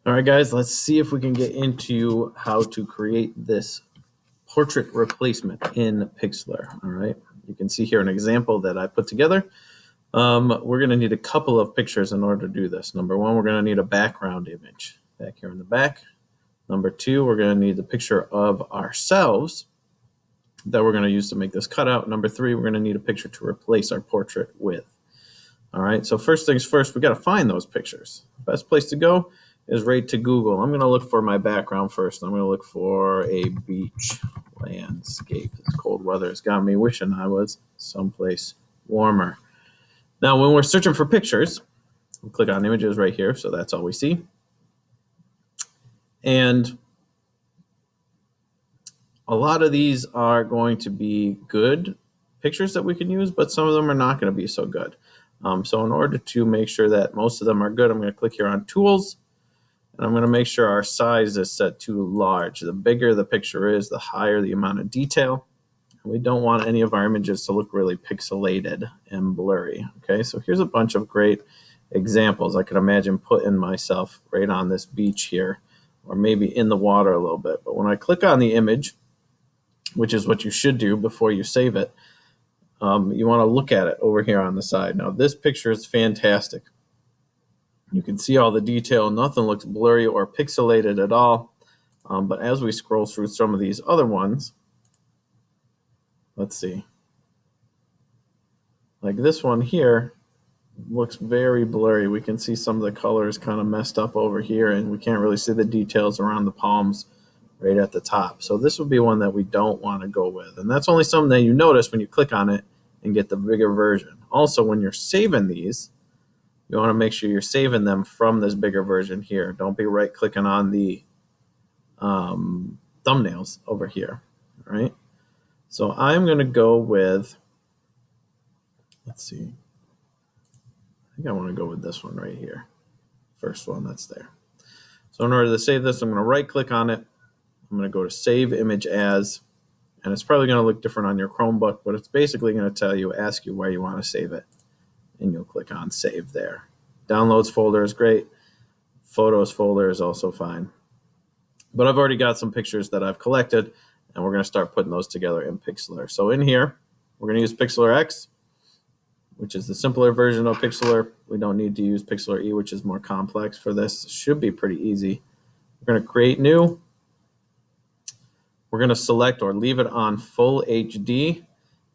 All right, guys, let's see if we can get into how to create this portrait replacement in Pixlr. All right, you can see here an example that I put together. We're going to need a couple of pictures in order to do this. Number one, we're going to need a background image back here in the back. Number two, we're going to need the picture of ourselves that we're going to use to make this cutout. Number three, we're going to need a picture to replace our portrait with. All right, so first things first, we got to find those pictures. Best place to go is right to Google. I'm going to look for my background first. I'm going to look for a beach landscape. This cold weather has got me wishing I was someplace warmer. Now, when we're searching for pictures, we'll click on images right here, so that's all we see. And a lot of these are going to be good pictures that we can use, but some of them are not going to be so good. So in order to make sure that most of them are good, I'm going to click here on Tools, and I'm going to make sure our size is set to large. The bigger the picture is, the higher the amount of detail. We don't want any of our images to look really pixelated and blurry. Okay, so here's a bunch of great examples. I could imagine putting myself right on this beach here, or maybe in the water a little bit. But when I click on the image, which is what you should do before you save it, you want to look at it over here on the side. Now, this picture is fantastic. You can see all the detail. Nothing looks blurry or pixelated at all. But as we scroll through some of these other ones, let's see. Like this one here looks very blurry. We can see some of the colors kind of messed up over here, and we can't really see the details around the palms right at the top. So this would be one that we don't want to go with. And that's only something that you notice when you click on it and get the bigger version. Also, when you're saving these, you want to make sure you're saving them from this bigger version here. Don't be right-clicking on the thumbnails over here, all right? So I'm going to go with, let's see. I think I want to go with this one right here. First one that's there. So in order to save this, I'm going to right-click on it. I'm going to go to Save Image As, and it's probably going to look different on your Chromebook, but it's basically going to ask you where you want to save it, and you'll click on Save there. Downloads folder is great. Photos folder is also fine. But I've already got some pictures that I've collected, and we're going to start putting those together in Pixlr. So in here, we're going to use Pixlr X, which is the simpler version of Pixlr. We don't need to use Pixlr E, which is more complex for this. It should be pretty easy. We're going to create new. We're going to select or leave it on full HD,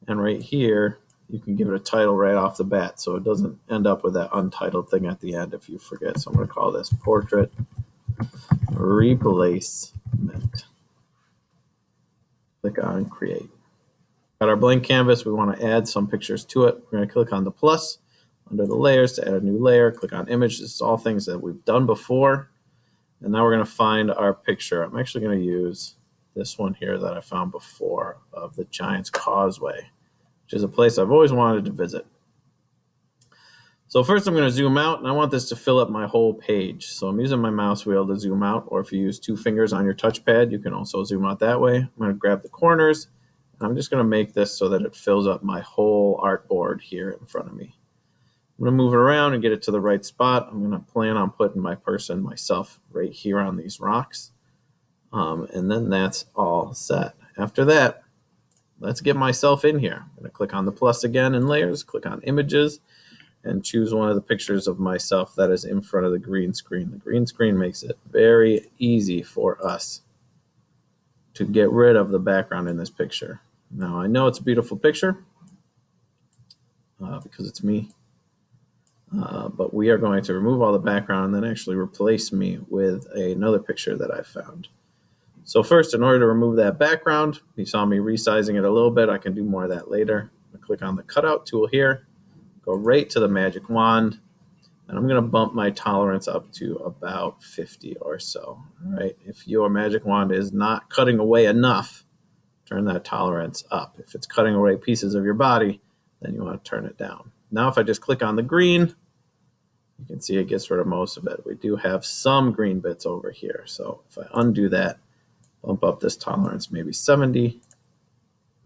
and right here you can give it a title right off the bat so it doesn't end up with that untitled thing at the end if you forget. So I'm going to call this Portrait Replacement. Click on Create. Got our blank canvas. We want to add some pictures to it. We're going to click on the plus under the layers to add a new layer. Click on Image. This is all things that we've done before. And now we're going to find our picture. I'm actually going to use this one here that I found before of the Giant's Causeway, which is a place I've always wanted to visit. So first I'm going to zoom out, and I want this to fill up my whole page. So I'm using my mouse wheel to zoom out, or if you use 2 fingers on your touchpad, you can also zoom out that way. I'm going to grab the corners, and I'm just going to make this so that it fills up my whole artboard here in front of me. I'm going to move it around and get it to the right spot. I'm going to plan on putting myself right here on these rocks. And then that's all set. After that, let's get myself in here. I'm going to click on the plus again in layers, click on images, and choose one of the pictures of myself that is in front of the green screen. The green screen makes it very easy for us to get rid of the background in this picture. Now, I know it's a beautiful picture because it's me, but we are going to remove all the background and then actually replace me with another picture that I found. So first, in order to remove that background, you saw me resizing it a little bit. I can do more of that later. I'm going to click on the cutout tool here, go right to the magic wand, and I'm going to bump my tolerance up to about 50 or so. All right. If your magic wand is not cutting away enough, turn that tolerance up. If it's cutting away pieces of your body, then you want to turn it down. Now, if I just click on the green, you can see it gets rid of most of it. We do have some green bits over here. So if I undo that, bump up this tolerance, maybe 70.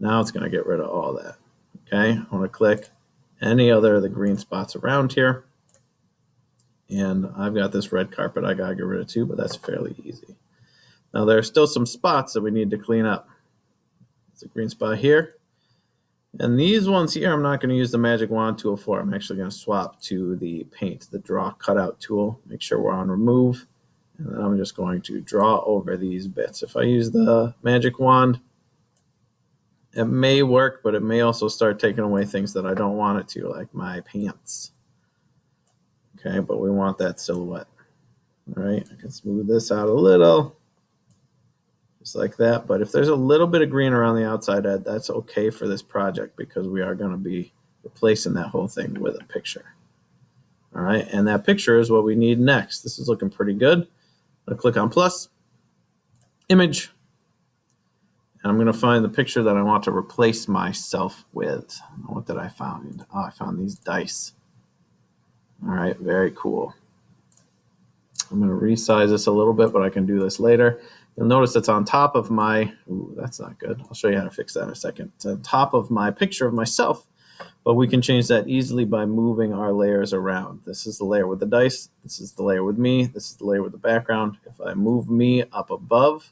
Now it's going to get rid of all that. Okay, I want to click any other of the green spots around here, And I've got this red carpet I gotta get rid of too, but that's fairly easy. Now there are still some spots that we need to clean up. There's a green spot here. And these ones here, I'm not going to use the magic wand tool for. I'm actually going to swap to the paint, the draw cutout tool. Make sure we're on remove. And then I'm just going to draw over these bits. If I use the magic wand, it may work, but it may also start taking away things that I don't want it to, like my pants. Okay, but we want that silhouette. All right, I can smooth this out a little. Just like that. But if there's a little bit of green around the outside edge, that's okay for this project because we are going to be replacing that whole thing with a picture. All right, and that picture is what we need next. This is looking pretty good. I'm going to click on plus, image, and I'm going to find the picture that I want to replace myself with. What did I find? Oh, I found these dice. All right, very cool. I'm going to resize this a little bit, but I can do this later. You'll notice it's on top of my, ooh, that's not good. I'll show you how to fix that in a second. It's on top of my picture of myself, but we can change that easily by moving our layers around. This is the layer with the dice. This is the layer with me. This is the layer with the background. If I move me up above,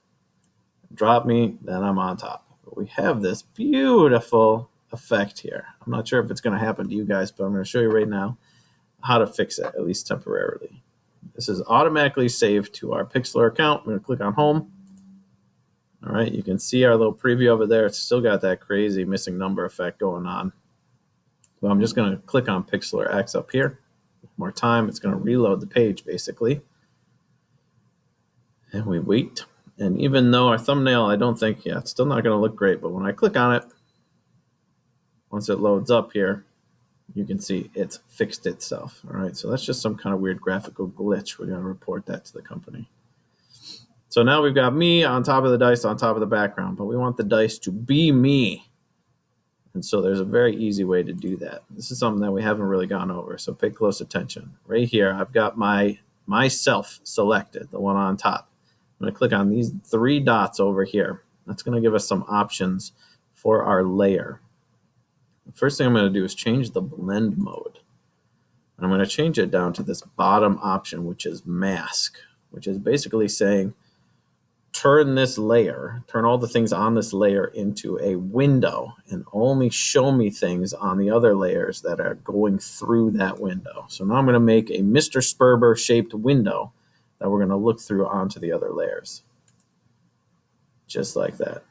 drop me, then I'm on top. But we have this beautiful effect here. I'm not sure if it's going to happen to you guys, but I'm going to show you right now how to fix it, at least temporarily. This is automatically saved to our Pixlr account. I'm going to click on home. All right, you can see our little preview over there. It's still got that crazy missing number effect going on. So I'm just going to click on Pixlr X up here. One more time, it's going to reload the page basically. And we wait. And even though our thumbnail, I don't think, yeah, it's still not going to look great. But when I click on it, once it loads up here, you can see it's fixed itself. All right, so that's just some kind of weird graphical glitch. We're going to report that to the company. So now we've got me on top of the dice, on top of the background, but we want the dice to be me. And so there's a very easy way to do that. This is something that we haven't really gone over, so pay close attention. Right here, I've got myself selected, the one on top. I'm going to click on these three dots over here. That's going to give us some options for our layer. The first thing I'm going to do is change the blend mode. I'm going to change it down to this bottom option, which is mask, which is basically saying, turn this layer, turn all the things on this layer into a window and only show me things on the other layers that are going through that window. So now I'm going to make a Mr. Sperber shaped window that we're going to look through onto the other layers. Just like that.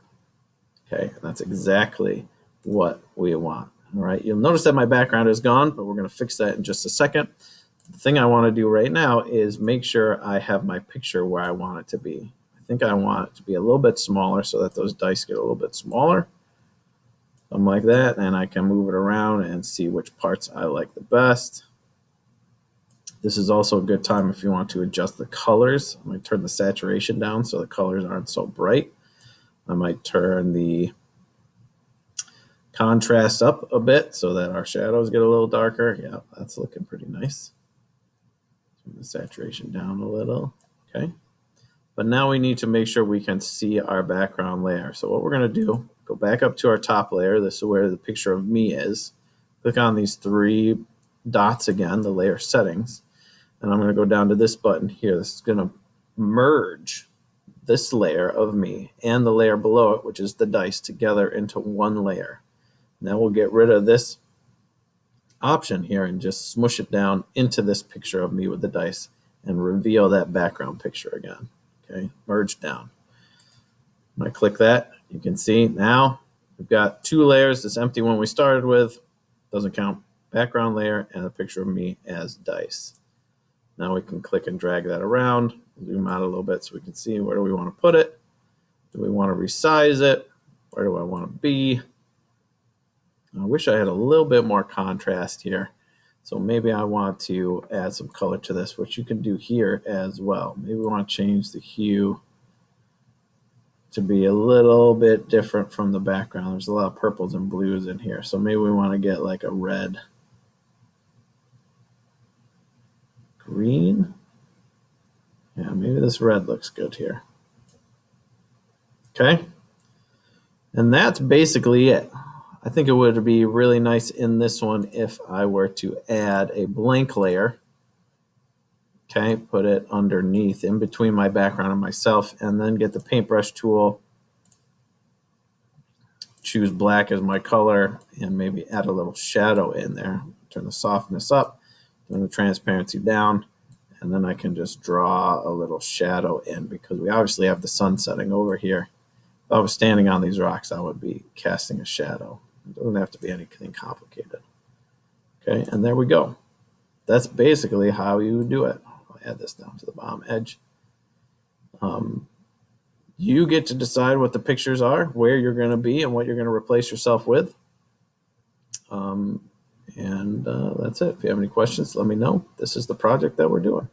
Okay, and that's exactly what we want. All right, you'll notice that my background is gone, but we're going to fix that in just a second. The thing I want to do right now is make sure I have my picture where I want it to be. I think I want it to be a little bit smaller so that those dice get a little bit smaller. Something like that, and I can move it around and see which parts I like the best. This is also a good time if you want to adjust the colors. I might turn the saturation down so the colors aren't so bright. I might turn the contrast up a bit so that our shadows get a little darker. Yeah, that's looking pretty nice. Turn the saturation down a little. Okay. But now we need to make sure we can see our background layer. So what we're going to do, go back up to our top layer. This is where the picture of me is. Click on these three dots again, the layer settings. And I'm going to go down to this button here. This is going to merge this layer of me and the layer below it, which is the dice, together into one layer. Now we'll get rid of this option here and just smush it down into this picture of me with the dice and reveal that background picture again. Okay, merge down. When I click that, you can see now we've got two layers. This empty one we started with doesn't count. Background layer and a picture of me as dice. Now we can click and drag that around, zoom out a little bit so we can see where do we want to put it. Do we want to resize it? Where do I want to be? I wish I had a little bit more contrast here. So maybe I want to add some color to this, which you can do here as well. Maybe we want to change the hue to be a little bit different from the background. There's a lot of purples and blues in here. So maybe we want to get like a red. Green. Yeah, maybe this red looks good here. Okay. And that's basically it. I think it would be really nice in this one if I were to add a blank layer Okay, put it underneath, in between my background and myself, and then get the paintbrush tool, choose black as my color, and maybe add a little shadow in there. Turn the softness up, turn the transparency down, and then I can just draw a little shadow in, because we obviously have the sun setting over here. If I was standing on these rocks, I would be casting a shadow. It doesn't have to be anything complicated. Okay, and there we go. That's basically how you do it. I'll add this down to the bottom edge. You get to decide what the pictures are, where you're going to be, and what you're going to replace yourself with. And that's it. If you have any questions, let me know. This is the project that we're doing.